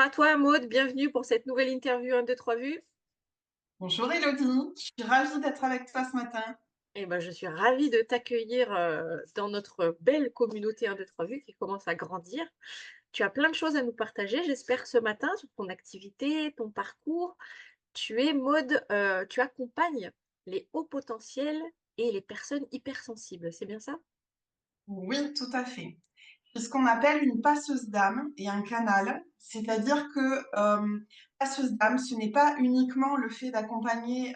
à toi, Maud. Bienvenue pour cette nouvelle interview 1, 2, 3 vues. Bonjour Elodie, je suis ravie d'être avec toi ce matin. Je suis ravie de t'accueillir dans notre belle communauté 1, 2, 3 vues qui commence à grandir. Tu as plein de choses à nous partager, j'espère, ce matin sur ton activité, ton parcours. Tu es Maud, tu accompagnes les hauts potentiels et les personnes hypersensibles, c'est bien ça? Oui, tout à fait. C'est ce qu'on appelle une passeuse d'âme et un canal, c'est-à-dire que passeuse d'âme, ce n'est pas uniquement le fait d'accompagner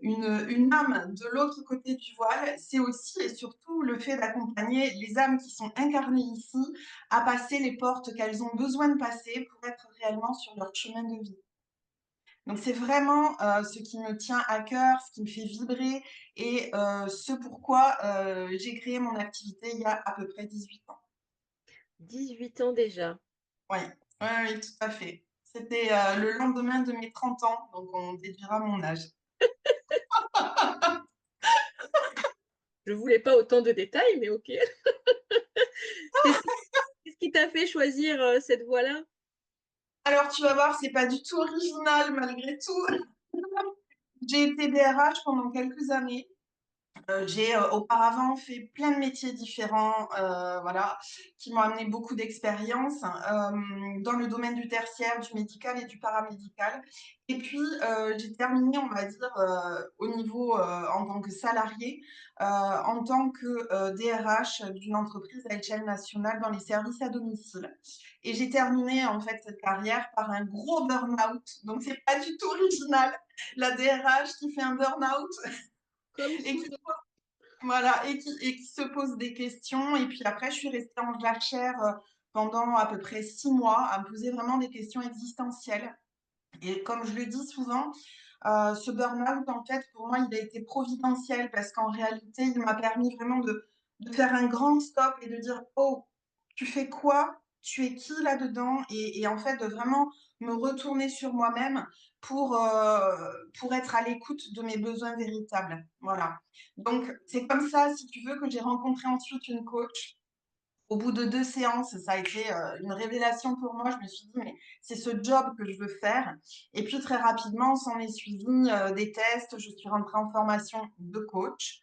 une âme de l'autre côté du voile, c'est aussi et surtout le fait d'accompagner les âmes qui sont incarnées ici à passer les portes qu'elles ont besoin de passer pour être réellement sur leur chemin de vie. Donc c'est vraiment ce qui me tient à cœur, ce qui me fait vibrer et ce pourquoi j'ai créé mon activité il y a à peu près 18 ans. 18 ans déjà. Oui, oui, oui, tout à fait. C'était le lendemain de mes 30 ans, donc on déduira mon âge. Je voulais pas autant de détails, mais ok. Qu'est-ce qu'est-ce qui t'a fait choisir cette voie-là? Alors tu vas voir, c'est pas du tout original malgré tout. J'ai été DRH pendant quelques années. J'ai auparavant fait plein de métiers différents, voilà, qui m'ont amené beaucoup d'expérience dans le domaine du tertiaire, du médical et du paramédical. Et puis, j'ai terminé, on va dire, au niveau en tant que salarié, en tant que DRH d'une entreprise à échelle nationale dans les services à domicile. Et j'ai terminé en fait cette carrière par un gros burn-out. Donc, c'est pas du tout original, la DRH qui fait un burn-out Comme et qui souvent. voilà, et qui se pose des questions. Et puis après, je suis restée en jachère pendant à peu près 6 mois à me poser vraiment des questions existentielles. Et comme je le dis souvent, ce burn-out, en fait, pour moi, il a été providentiel parce qu'en réalité, il m'a permis vraiment de faire un grand stop et de dire, oh, tu fais quoi? Tu es qui là-dedans? Et en fait, de vraiment me retourner sur moi-même pour être à l'écoute de mes besoins véritables. Voilà. Donc, c'est comme ça, si tu veux, que j'ai rencontré ensuite une coach au bout de 2 séances, ça a été une révélation pour moi. Je me suis dit, mais c'est ce job que je veux faire. Et puis très rapidement, s'en est suivi des tests. Je suis rentrée en formation de coach.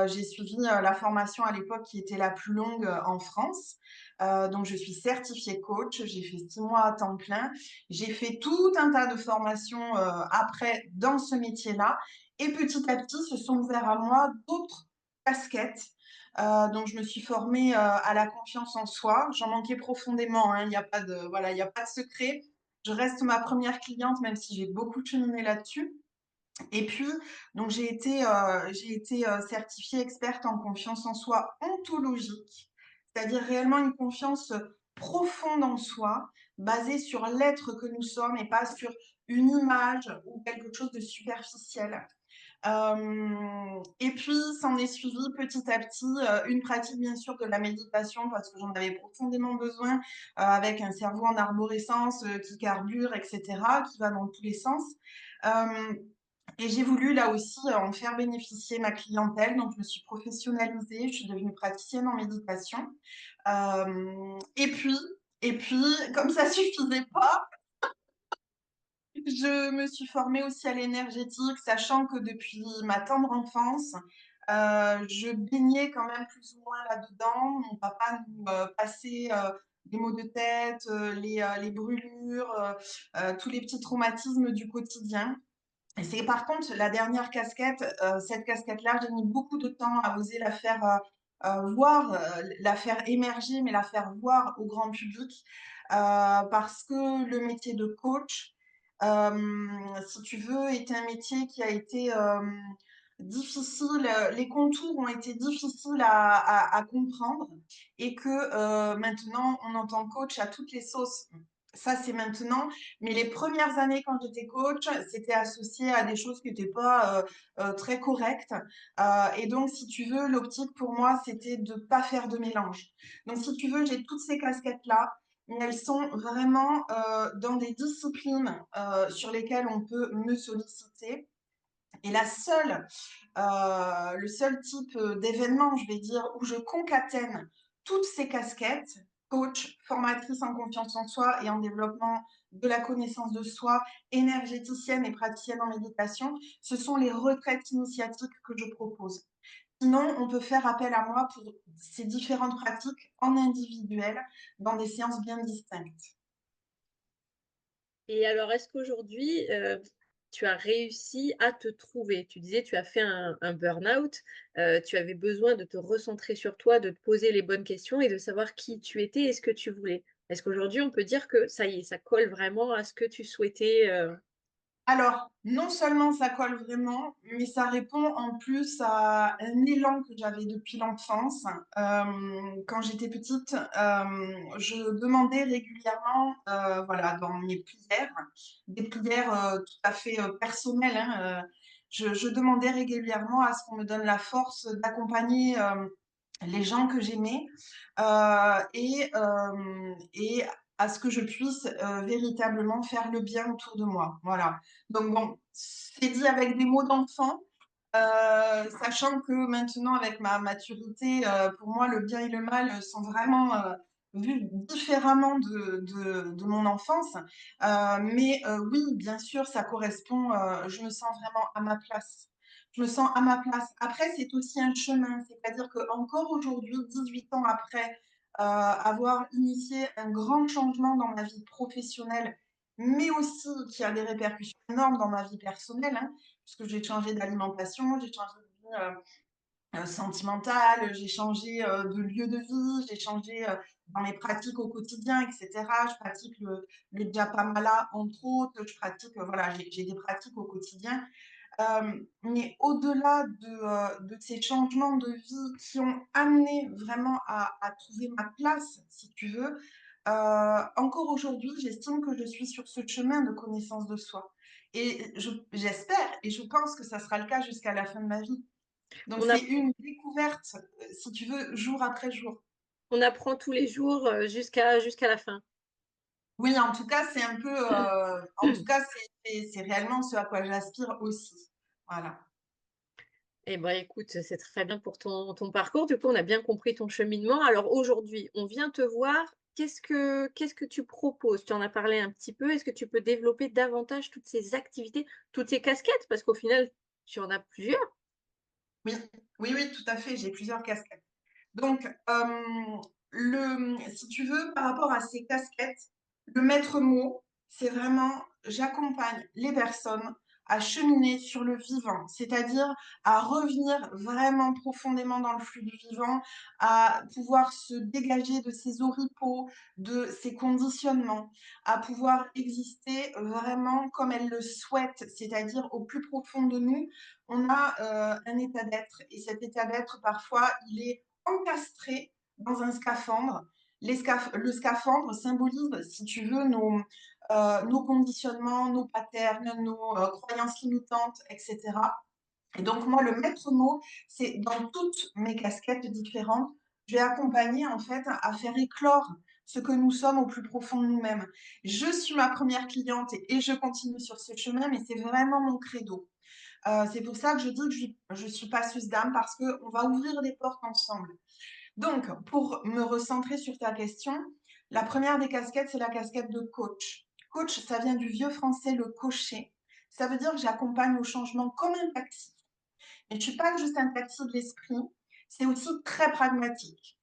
J'ai suivi la formation à l'époque qui était la plus longue en France. Donc je suis certifiée coach. J'ai fait 6 mois à temps plein. J'ai fait tout un tas de formations après dans ce métier-là. Et petit à petit, se sont ouverts à moi d'autres casquettes donc, je me suis formée à la confiance en soi. J'en manquais profondément, hein. Il n'y a pas de, voilà, il y a pas de secret. Je reste ma première cliente, même si j'ai beaucoup cheminé là-dessus. Et puis, donc, j'ai été certifiée experte en confiance en soi ontologique, c'est-à-dire réellement une confiance profonde en soi, basée sur l'être que nous sommes et pas sur une image ou quelque chose de superficiel. Et puis, s'en est suivi petit à petit une pratique, bien sûr, de la méditation parce que j'en avais profondément besoin avec un cerveau en arborescence qui carbure, etc., qui va dans tous les sens. Euh, et j'ai voulu là aussi en faire bénéficier ma clientèle. Donc, je me suis professionnalisée, je suis devenue praticienne en méditation. Et puis, comme ça suffisait pas, je me suis formée aussi à l'énergétique, sachant que depuis ma tendre enfance, je baignais quand même plus ou moins là-dedans. Mon papa nous passait les maux de tête, les brûlures, tous les petits traumatismes du quotidien. Et c'est par contre la dernière casquette, cette casquette-là, j'ai mis beaucoup de temps à oser la faire voir, la faire émerger, mais la faire voir au grand public, parce que le métier de coach, si tu veux, est un métier qui a été difficile, les contours ont été difficiles à comprendre et que maintenant on entend coach à toutes les sauces. Ça, c'est maintenant. Mais les premières années, quand j'étais coach, c'était associé à des choses qui n'étaient pas très correctes. Et donc, si tu veux, l'optique pour moi, c'était de ne pas faire de mélange. Donc, si tu veux, j'ai toutes ces casquettes-là, mais elles sont vraiment dans des disciplines sur lesquelles on peut me solliciter. Et le seul type d'événement, je vais dire, où je concatène toutes ces casquettes, coach, formatrice en confiance en soi et en développement de la connaissance de soi, énergéticienne et praticienne en méditation. Ce sont les retraites initiatiques que je propose. Sinon, on peut faire appel à moi pour ces différentes pratiques en individuel dans des séances bien distinctes. Et alors, est-ce qu'aujourd'hui, tu as réussi à te trouver? Tu disais, tu as fait un burn-out, tu avais besoin de te recentrer sur toi, de te poser les bonnes questions et de savoir qui tu étais et ce que tu voulais. Est-ce qu'aujourd'hui, on peut dire que ça y est, ça colle vraiment à ce que tu souhaitais, Alors, non seulement ça colle vraiment, mais ça répond en plus à un élan que j'avais depuis l'enfance. Quand j'étais petite, je demandais régulièrement, voilà, dans mes prières, des prières tout à fait personnelles, hein, je demandais régulièrement à ce qu'on me donne la force d'accompagner les gens que j'aimais et à ce que je puisse véritablement faire le bien autour de moi. Voilà. Donc bon, c'est dit avec des mots d'enfant, sachant que maintenant, avec ma maturité, pour moi, le bien et le mal sont vraiment vus différemment de mon enfance. Oui, bien sûr, ça correspond, je me sens vraiment à ma place. Je me sens à ma place. Après, c'est aussi un chemin, c'est-à-dire qu'encore aujourd'hui, 18 ans après avoir initié un grand changement dans ma vie professionnelle, mais aussi qui a des répercussions énormes dans ma vie personnelle, hein, puisque j'ai changé d'alimentation, j'ai changé de vie sentimentale, j'ai changé de lieu de vie, j'ai changé dans mes pratiques au quotidien, etc. Je pratique le Japamala, entre autres, je pratique, voilà, j'ai des pratiques au quotidien. Mais au-delà de ces changements de vie qui ont amené vraiment à trouver ma place, si tu veux, encore aujourd'hui, j'estime que je suis sur ce chemin de connaissance de soi. Et j'espère et je pense que ça sera le cas jusqu'à la fin de ma vie. Donc, on c'est apprend, une découverte, si tu veux, jour après jour. on apprend tous les jours jusqu'à la fin. Oui, en tout cas, c'est un peu, en tout cas, c'est réellement ce à quoi j'aspire aussi. Voilà. Eh ben, écoute, c'est très bien pour ton parcours. Du coup, on a bien compris ton cheminement. Alors aujourd'hui, on vient te voir. Qu'est-ce que tu proposes? Tu en as parlé un petit peu. Est-ce que tu peux développer davantage toutes ces activités, toutes ces casquettes? Parce qu'au final, tu en as plusieurs. Oui, oui, oui, tout à fait. J'ai plusieurs casquettes. Donc, si tu veux, par rapport à ces casquettes, le maître mot, c'est vraiment j'accompagne les personnes à cheminer sur le vivant, c'est-à-dire à revenir vraiment profondément dans le flux du vivant, à pouvoir se dégager de ses oripeaux, de ses conditionnements, à pouvoir exister vraiment comme elles le souhaitent, c'est-à-dire au plus profond de nous, on a un état d'être et cet état d'être, parfois, il est encastré dans un scaphandre. Le scaphandre symbolise, si tu veux, nos conditionnements, nos patterns, nos croyances limitantes, etc. Et donc, moi, le maître mot, c'est dans toutes mes casquettes différentes, je vais accompagner, en fait, à faire éclore ce que nous sommes au plus profond de nous-mêmes. Je suis ma première cliente et je continue sur ce chemin, mais c'est vraiment mon credo. C'est pour ça que je dis que je suis passeuse d'âme parce qu'on va ouvrir des portes ensemble. Donc, pour me recentrer sur ta question, la première des casquettes, c'est la casquette de coach. Coach, ça vient du vieux français le cocher. Ça veut dire que j'accompagne au changement comme un taxi. Mais je ne suis pas juste un taxi de l'esprit, c'est aussi très pragmatique.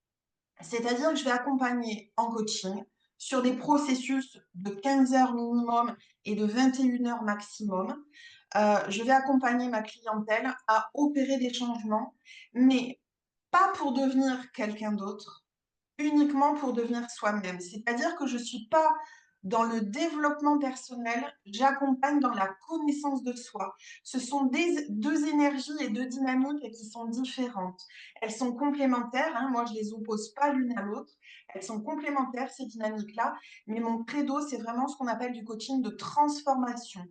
C'est-à-dire que je vais accompagner en coaching sur des processus de 15 heures minimum et de 21 heures maximum. Je vais accompagner ma clientèle à opérer des changements, mais pas pour devenir quelqu'un d'autre, uniquement pour devenir soi-même. C'est-à-dire que je ne suis pas dans le développement personnel, j'accompagne dans la connaissance de soi. Ce sont deux énergies et deux dynamiques qui sont différentes. Elles sont complémentaires, hein, moi je ne les oppose pas l'une à l'autre, elles sont complémentaires ces dynamiques-là, mais mon credo, c'est vraiment ce qu'on appelle du coaching de transformation,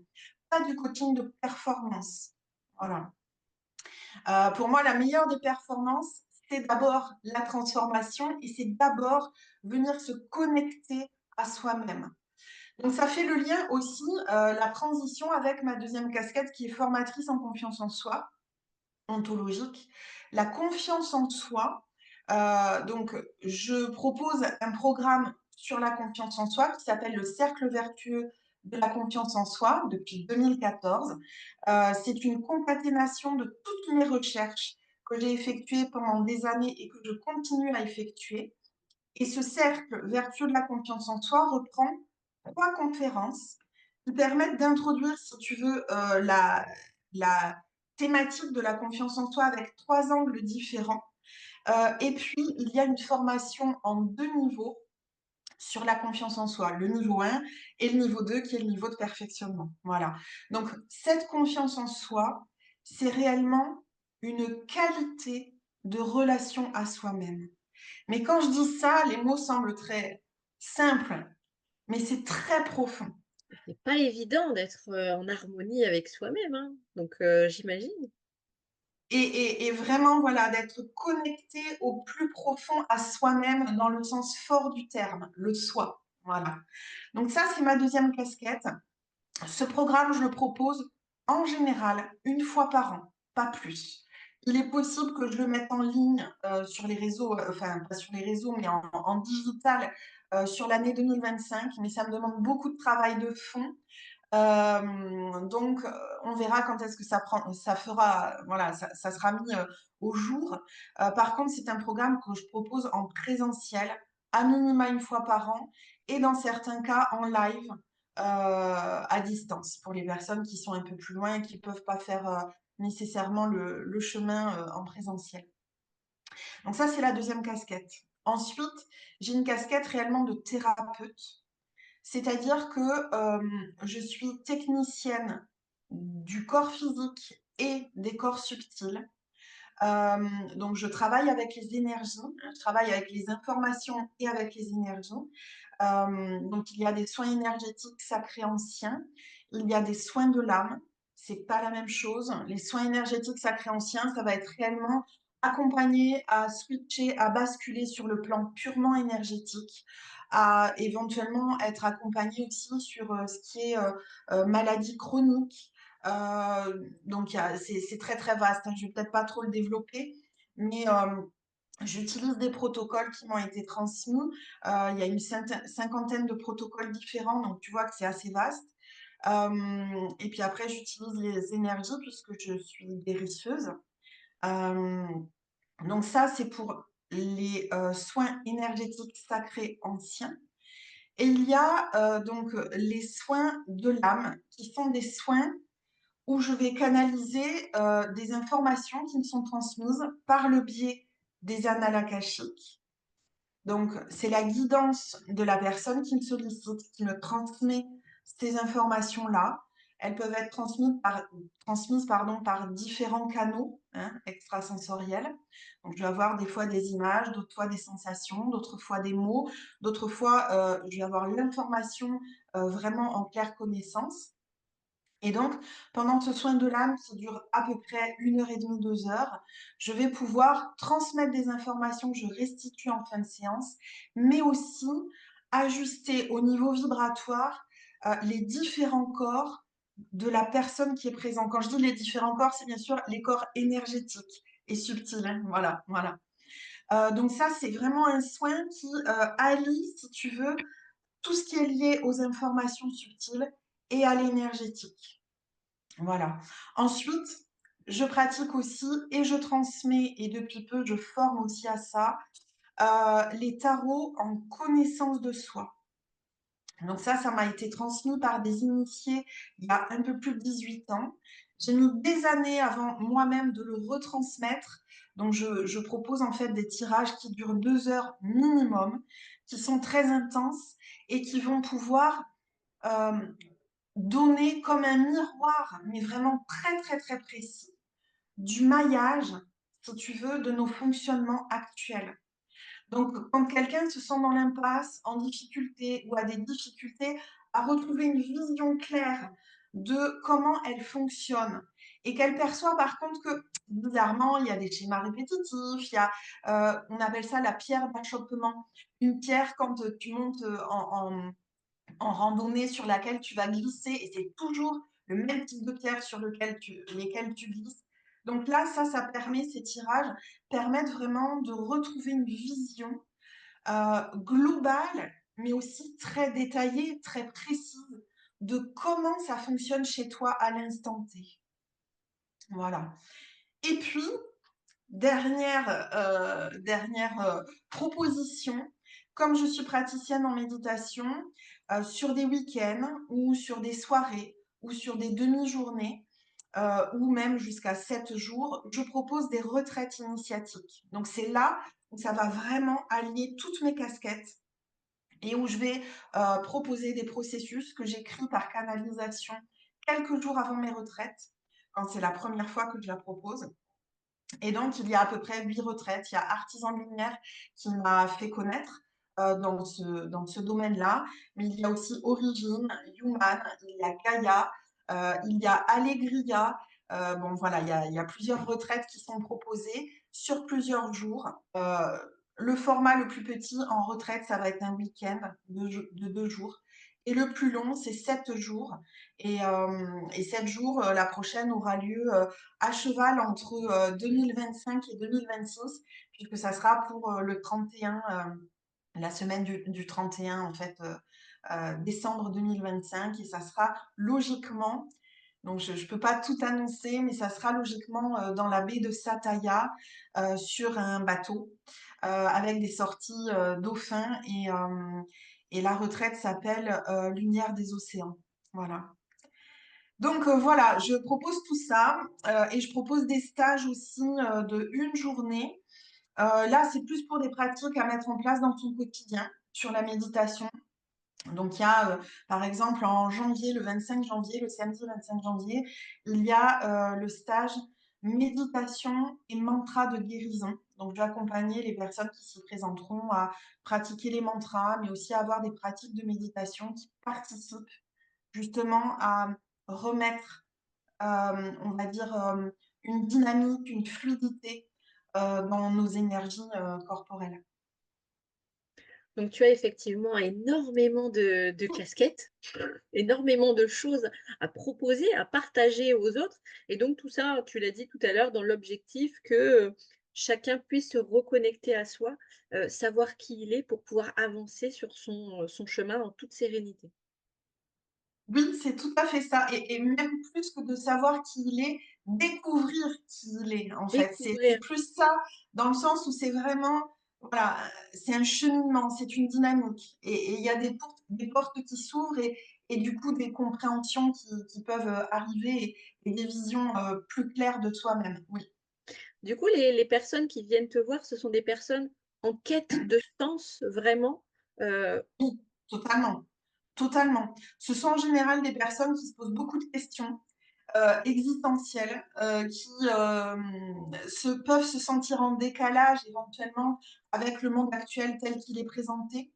pas du coaching de performance. Voilà. Pour moi, la meilleure des performances, c'est d'abord la transformation et c'est d'abord venir se connecter à soi-même. Donc, ça fait le lien aussi, la transition avec ma deuxième casquette qui est formatrice en confiance en soi, ontologique. La confiance en soi, Donc, je propose un programme sur la confiance en soi qui s'appelle le Cercle vertueux de la confiance en soi depuis 2014. C'est une concaténation de toutes mes recherches que j'ai effectuées pendant des années et que je continue à effectuer. Et ce cercle vertueux de la confiance en soi reprend 3 conférences qui permettent d'introduire, si tu veux, la thématique de la confiance en soi avec 3 angles différents. Et puis, il y a une formation en 2 niveaux sur la confiance en soi, le niveau 1 et le niveau 2 qui est le niveau de perfectionnement. Voilà. Donc, cette confiance en soi, c'est réellement une qualité de relation à soi-même. Mais quand je dis ça, les mots semblent très simples, mais c'est très profond. C'est pas évident d'être, en harmonie avec soi-même, hein, donc j'imagine. Et vraiment, voilà, d'être connecté au plus profond à soi-même dans le sens fort du terme, le soi. Voilà. Donc ça, c'est ma deuxième casquette. Ce programme, je le propose en général 1 fois par an, pas plus. Il est possible que je le mette en ligne sur les réseaux, enfin pas sur les réseaux, mais en digital sur l'année 2025, mais ça me demande beaucoup de travail de fond. Donc, on verra quand est-ce que ça fera, voilà, ça sera mis au jour. Par contre, c'est un programme que je propose en présentiel, à minima 1 fois par an, et dans certains cas en live, à distance, pour les personnes qui sont un peu plus loin et qui ne peuvent pas faire nécessairement le chemin en présentiel. Donc ça, c'est la deuxième casquette. Ensuite, j'ai une casquette réellement de thérapeute. C'est-à-dire que je suis technicienne du corps physique et des corps subtils. Donc, je travaille avec les énergies, je travaille avec les informations et avec les énergies. Donc, il y a des soins énergétiques sacrés anciens, il y a des soins de l'âme, c'est pas la même chose. Les soins énergétiques sacrés anciens, ça va être réellement accompagné à switcher, à basculer sur le plan purement énergétique, à éventuellement être accompagné aussi sur ce qui est maladie chronique. Donc, c'est très très vaste, hein. Je ne vais peut-être pas trop le développer, mais j'utilise des protocoles qui m'ont été transmis. Il y a une cinquantaine de protocoles différents, donc tu vois que c'est assez vaste. Et puis après, j'utilise les énergies puisque je suis guérisseuse. Euh, donc ça, c'est pour les soins énergétiques sacrés anciens. Et il y a donc les soins de l'âme, qui sont des soins où je vais canaliser des informations qui me sont transmises par le biais des annales akashiques. Donc, c'est la guidance de la personne qui me sollicite, qui me transmet ces informations-là. Elles peuvent être transmises par différents canaux, hein, extrasensoriels. Donc, je vais avoir des fois des images, d'autres fois des sensations, d'autres fois des mots, d'autres fois, je vais avoir l'information vraiment en claire connaissance. Et donc, pendant ce soin de l'âme qui dure à peu près 1 heure et demie, 2 heures, je vais pouvoir transmettre des informations que je restitue en fin de séance, mais aussi ajuster au niveau vibratoire les différents corps de la personne qui est présente. Quand je dis les différents corps, c'est bien sûr les corps énergétiques et subtils, hein. Voilà, voilà. Donc ça, c'est vraiment un soin qui allie, si tu veux, tout ce qui est lié aux informations subtiles et à l'énergétique. Voilà. Ensuite, je pratique aussi et je transmets, et depuis peu, je forme aussi à ça, les tarots en connaissance de soi. Donc ça m'a été transmis par des initiés il y a un peu plus de 18 ans. J'ai mis des années avant moi-même de le retransmettre. Donc je propose en fait des tirages qui durent 2 heures minimum, qui sont très intenses et qui vont pouvoir euh, donner comme un miroir, mais vraiment très, très, très précis, du maillage, si tu veux, de nos fonctionnements actuels. Donc, quand quelqu'un se sent dans l'impasse, en difficulté ou a des difficultés à retrouver une vision claire de comment elle fonctionne et qu'elle perçoit par contre que bizarrement, il y a des schémas répétitifs, on appelle ça la pierre d'achoppement. Une pierre, quand tu montes en randonnée sur laquelle tu vas glisser et c'est toujours le même type de pierre sur lesquelles tu glisses, Donc là, ça permet, ces tirages permettent vraiment de retrouver une vision globale, mais aussi très détaillée, très précise de comment ça fonctionne chez toi à l'instant T. Voilà. Et puis, dernière proposition, comme je suis praticienne en méditation, sur des week-ends ou sur des soirées ou sur des demi-journées, ou même jusqu'à 7 jours, je propose des retraites initiatiques. Donc c'est là où ça va vraiment allier toutes mes casquettes et où je vais proposer des processus que j'écris par canalisation quelques jours avant mes retraites, quand c'est la première fois que je la propose. Et donc, il y a à peu près 8 retraites. Il y a Artisan de Lumière qui m'a fait connaître dans ce domaine-là. Mais il y a aussi Origine, Human, il y a Gaia, il y a Allegria. Bon, voilà, il y a plusieurs retraites qui sont proposées sur plusieurs jours. Le format le plus petit en retraite, ça va être un week-end de 2 jours. Et le plus long, c'est 7 jours. Et 7 jours, la prochaine aura lieu à cheval entre 2025 et 2026, puisque ça sera pour le 31, la semaine du 31 en fait, décembre 2025, et ça sera logiquement, donc je ne peux pas tout annoncer, mais ça sera logiquement dans la baie de Sataya, sur un bateau, avec des sorties dauphins, et la retraite s'appelle Lumière des océans. Voilà. Donc voilà, je propose tout ça et je propose des stages aussi de une journée. Là, c'est plus pour des pratiques à mettre en place dans ton quotidien sur la méditation. Donc il y a par exemple en janvier, le 25 janvier, le samedi 25 janvier, il y a le stage méditation et mantra de guérison. Donc je vais accompagner les personnes qui s'y présenteront à pratiquer les mantras, mais aussi à avoir des pratiques de méditation qui participent justement à remettre on va dire, une dynamique, une fluidité dans nos énergies corporelles. Donc, tu as effectivement énormément de casquettes, énormément de choses à proposer, à partager aux autres. Et donc, tout ça, tu l'as dit tout à l'heure, dans l'objectif que chacun puisse se reconnecter à soi, savoir qui il est pour pouvoir avancer sur son chemin en toute sérénité. Oui, c'est tout à fait ça. Et même plus que de savoir qui il est, découvrir qui il est, en fait. C'est Découvrir. plus ça, dans le sens où c'est vraiment, voilà, c'est un cheminement, c'est une dynamique. Et il y a des portes qui s'ouvrent et du coup des compréhensions qui peuvent arriver et des visions plus claires de soi-même. Oui. Du coup, les personnes qui viennent te voir, ce sont des personnes en quête de sens, vraiment. euh, Oui, totalement, totalement. Ce sont en général des personnes qui se posent beaucoup de questions existentielles, qui peuvent se sentir en décalage éventuellement avec le monde actuel tel qu'il est présenté,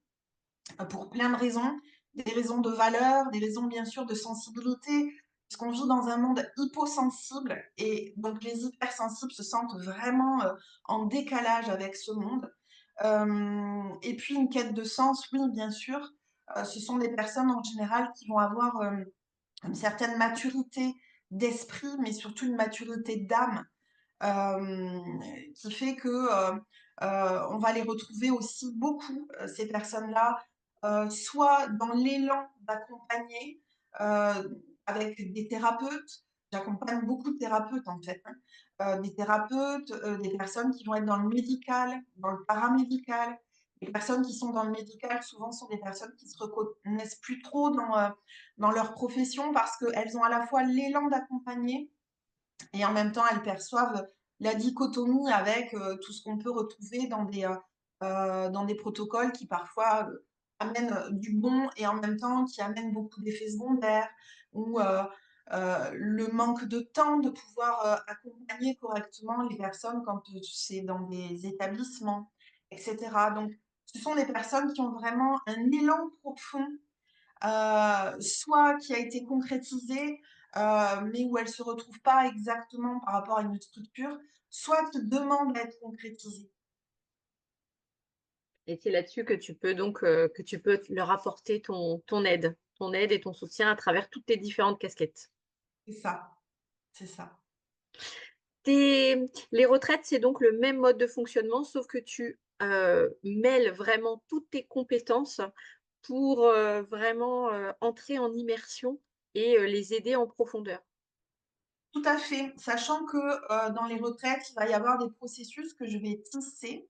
pour plein de raisons, des raisons de valeur, des raisons bien sûr de sensibilité, parce qu'on vit dans un monde hyposensible et donc les hypersensibles se sentent vraiment en décalage avec ce monde. Et puis une quête de sens, oui, bien sûr. Ce sont des personnes en général qui vont avoir une certaine maturité d'esprit, mais surtout une maturité d'âme, euh, qui fait que on va les retrouver aussi beaucoup, ces personnes-là, soit dans l'élan d'accompagner euh, avec des thérapeutes. J'accompagne beaucoup de thérapeutes en fait, hein. Des thérapeutes, des personnes qui vont être dans le médical, dans le paramédical. Les personnes qui sont dans le médical, souvent, sont des personnes qui se reconnaissent plus trop dans leur profession parce qu'elles ont à la fois l'élan d'accompagner et en même temps, elles perçoivent la dichotomie avec tout ce qu'on peut retrouver dans des protocoles qui parfois amènent du bon et en même temps qui amènent beaucoup d'effets secondaires ou le manque de temps de pouvoir accompagner correctement les personnes quand c'est dans des établissements, etc. Donc, ce sont des personnes qui ont vraiment un élan profond, soit qui a été concrétisée, mais où elle ne se retrouve pas exactement par rapport à une structure, soit qui demande à être concrétisée. Et c'est là-dessus que tu peux donc que tu peux leur apporter ton aide et ton soutien à travers toutes tes différentes casquettes. C'est ça, c'est ça. Les retraites, c'est donc le même mode de fonctionnement, sauf que tu mêles vraiment toutes tes compétences pour vraiment entrer en immersion et les aider en profondeur. Tout à fait, sachant que dans les retraites, il va y avoir des processus que je vais tisser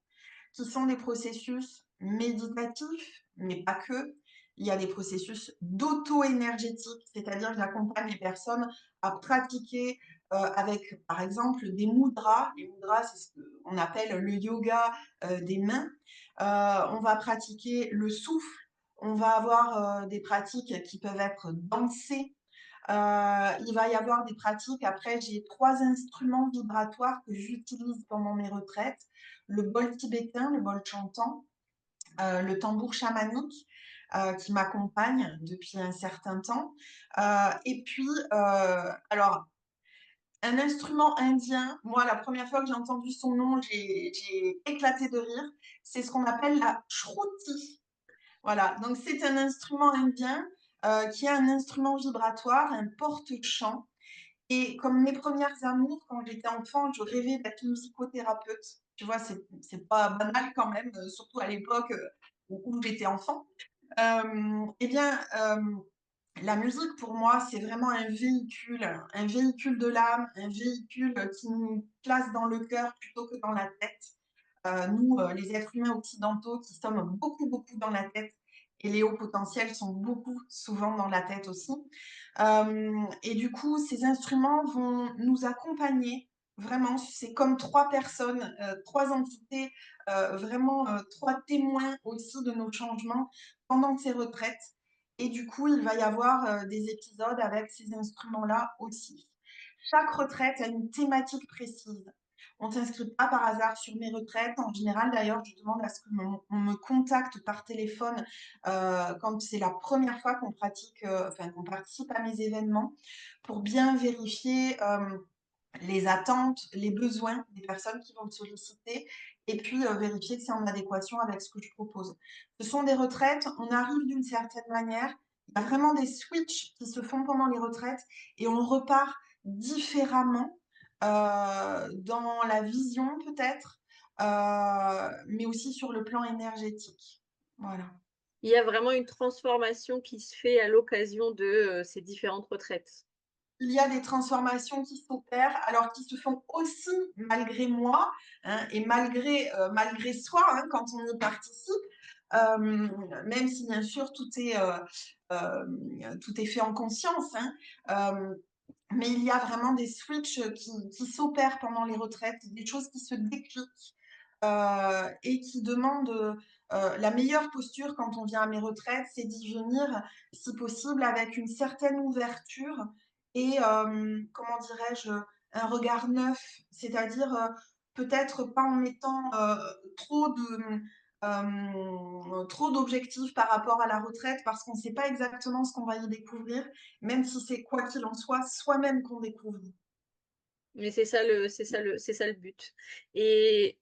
qui sont des processus méditatifs, mais pas que. Il y a des processus d'auto-énergétique, c'est-à-dire que j'accompagne les personnes à pratiquer avec, par exemple, des mudras. Les mudras, c'est ce qu'on appelle le yoga des mains. On va pratiquer le souffle. On va avoir des pratiques qui peuvent être dansées. Il va y avoir des pratiques. Après, j'ai 3 instruments vibratoires que j'utilise pendant mes retraites. Le bol tibétain, le bol chantant, le tambour chamanique qui m'accompagne depuis un certain temps. Et puis, alors, un instrument indien, moi, la première fois que j'ai entendu son nom, j'ai éclaté de rire. C'est ce qu'on appelle la shruti. Voilà, donc c'est un instrument indien qui est un instrument vibratoire, un porte-chant. Et comme mes premières amours, quand j'étais enfant, je rêvais d'être musicothérapeute. Tu vois, c'est pas banal quand même, surtout à l'époque où j'étais enfant. Eh bien, la musique pour moi, c'est vraiment un véhicule de l'âme, un véhicule qui nous place dans le cœur plutôt que dans la tête. Nous, les êtres humains occidentaux, qui sommes beaucoup, beaucoup dans la tête, et les hauts potentiels sont beaucoup, souvent dans la tête aussi. Et du coup, ces instruments vont nous accompagner. Vraiment, c'est comme 3 personnes, 3 entités, vraiment 3 témoins aussi de nos changements pendant ces retraites. Et du coup, il va y avoir des épisodes avec ces instruments-là aussi. Chaque retraite a une thématique précise. On ne s'inscrit pas par hasard sur mes retraites. En général, d'ailleurs, je demande à ce qu'on me contacte par téléphone quand c'est la première fois qu'on pratique, enfin qu'on participe à mes événements, pour bien vérifier les attentes, les besoins des personnes qui vont me solliciter, et puis vérifier que c'est en adéquation avec ce que je propose. Ce sont des retraites, on arrive d'une certaine manière, il y a vraiment des switches qui se font pendant les retraites, et on repart différemment dans la vision peut-être, mais aussi sur le plan énergétique. Voilà. Il y a vraiment une transformation qui se fait à l'occasion de ces différentes retraites. Il y a des transformations qui s'opèrent, alors qui se font aussi malgré moi, hein, et malgré soi, hein, quand on y participe, même si bien sûr tout est fait en conscience, hein, mais il y a vraiment des switches qui s'opèrent pendant les retraites, des choses qui se décliquent et qui demandent la meilleure posture quand on vient à mes retraites, c'est d'y venir, si possible, avec une certaine ouverture et, comment dirais-je, un regard neuf, c'est-à-dire peut-être pas en mettant trop d'objectifs par rapport à la retraite parce qu'on ne sait pas exactement ce qu'on va y découvrir, même si c'est quoi qu'il en soit, soi-même qu'on découvre. Mais c'est ça le but. Et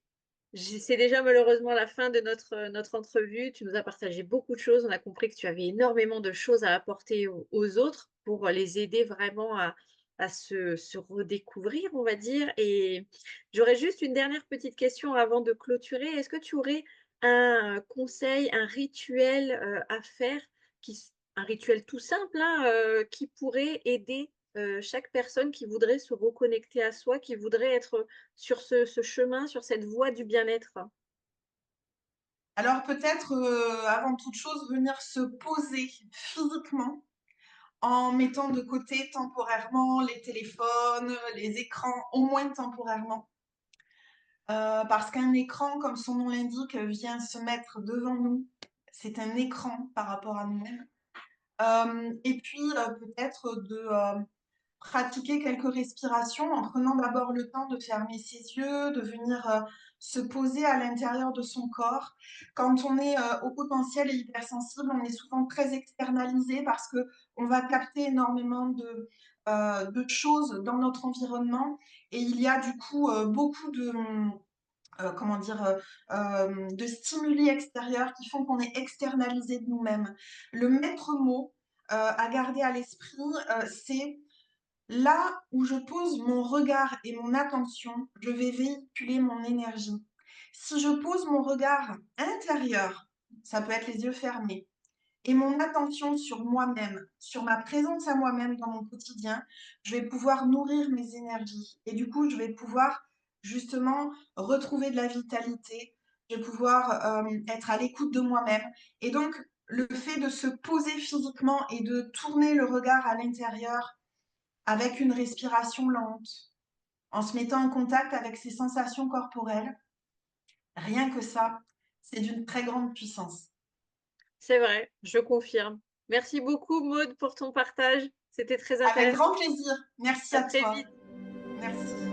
c'est déjà malheureusement la fin de notre entrevue. Tu nous as partagé beaucoup de choses. On a compris que tu avais énormément de choses à apporter aux autres pour les aider vraiment à se redécouvrir, on va dire. Et j'aurais juste une dernière petite question avant de clôturer. Est-ce que tu aurais un conseil, un rituel à faire, un rituel tout simple, hein, qui pourrait aider chaque personne qui voudrait se reconnecter à soi, qui voudrait être sur ce chemin, sur cette voie du bien-être? Alors peut-être, avant toute chose, venir se poser physiquement en mettant de côté temporairement les téléphones, les écrans, au moins temporairement. Parce qu'un écran, comme son nom l'indique, vient se mettre devant nous. C'est un écran par rapport à nous-mêmes. Et puis peut-être de pratiquer quelques respirations en prenant d'abord le temps de fermer ses yeux, de venir se poser à l'intérieur de son corps. Quand on est au potentiel et hypersensible, on est souvent très externalisé parce que on va capter énormément de choses dans notre environnement et il y a du coup beaucoup comment dire, de stimuli extérieurs qui font qu'on est externalisé de nous-mêmes. Le maître mot à garder à l'esprit, c'est Là où je pose mon regard et mon attention, je vais véhiculer mon énergie. Si je pose mon regard intérieur, ça peut être les yeux fermés, et mon attention sur moi-même, sur ma présence à moi-même dans mon quotidien, je vais pouvoir nourrir mes énergies. Et du coup, je vais pouvoir justement retrouver de la vitalité, je vais pouvoir être à l'écoute de moi-même. Et donc, le fait de se poser physiquement et de tourner le regard à l'intérieur avec une respiration lente, en se mettant en contact avec ses sensations corporelles, rien que ça, c'est d'une très grande puissance. C'est vrai, je confirme. Merci beaucoup Maud pour ton partage, c'était très Avec intéressant. grand plaisir. Merci À à très toi. vite. Merci.